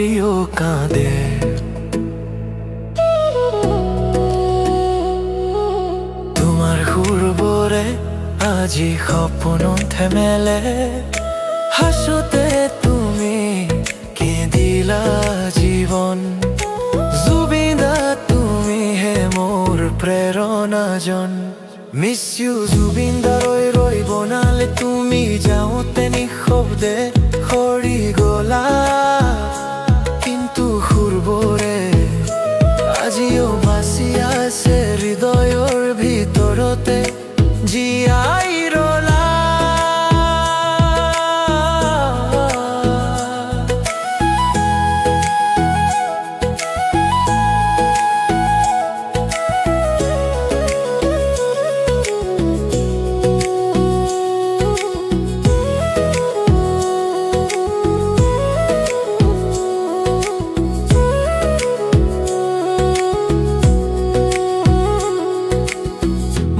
আজিও কাঁদে। তোমাৰ সুৰবোৰে আজি সপোনতহে মেলে, হাসোতে তুমি কেঁদিলা জীৱন। জুবিন দা তুমি হে মোৰ প্ৰেৰণাজন। মিছ ইউ জুবিন দা, ৰৈ ৰৈ বনালে তুমি যাওঁতে নিঃশব্দে সৰি গলা। কিন্তু সুৰবোৰে আজিও বাচি আছে হৃদয়ৰ ভিতৰতে জীয়াই ৰলা।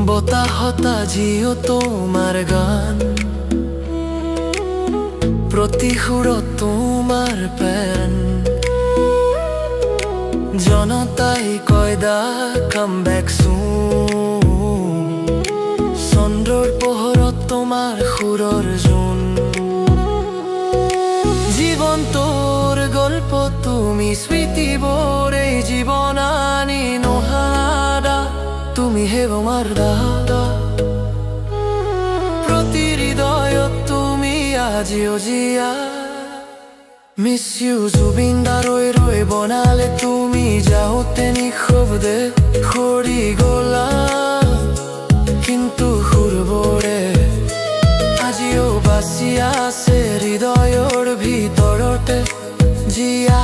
বতাহত আজিও তোমাৰ গান, প্ৰতি সুৰত তোমাৰ প্ৰেৰণ। জনতাই কয় দা কাম বেক সুন, চন্দ্ৰৰ পোহৰত তোমাৰ সুৰৰ জোন। জীৱনটোৰ গল্প তুমি, স্মৃতিবোৰ এই জীৱন আনি নহাৰা। তুমি হে আমাৰ দাদা, প্ৰতি হৃদয়ত তুমি আজিও জিয়া। মিছ ইউ জুবিন দা, ৰৈ ৰৈ বনালে তুমি যাওঁতে নিঃশব্দে সৰি গলা। কিন্তু সুৰবোৰে আজিও বাচি আছে হৃদয়ৰ ভিতৰতে জীয়া।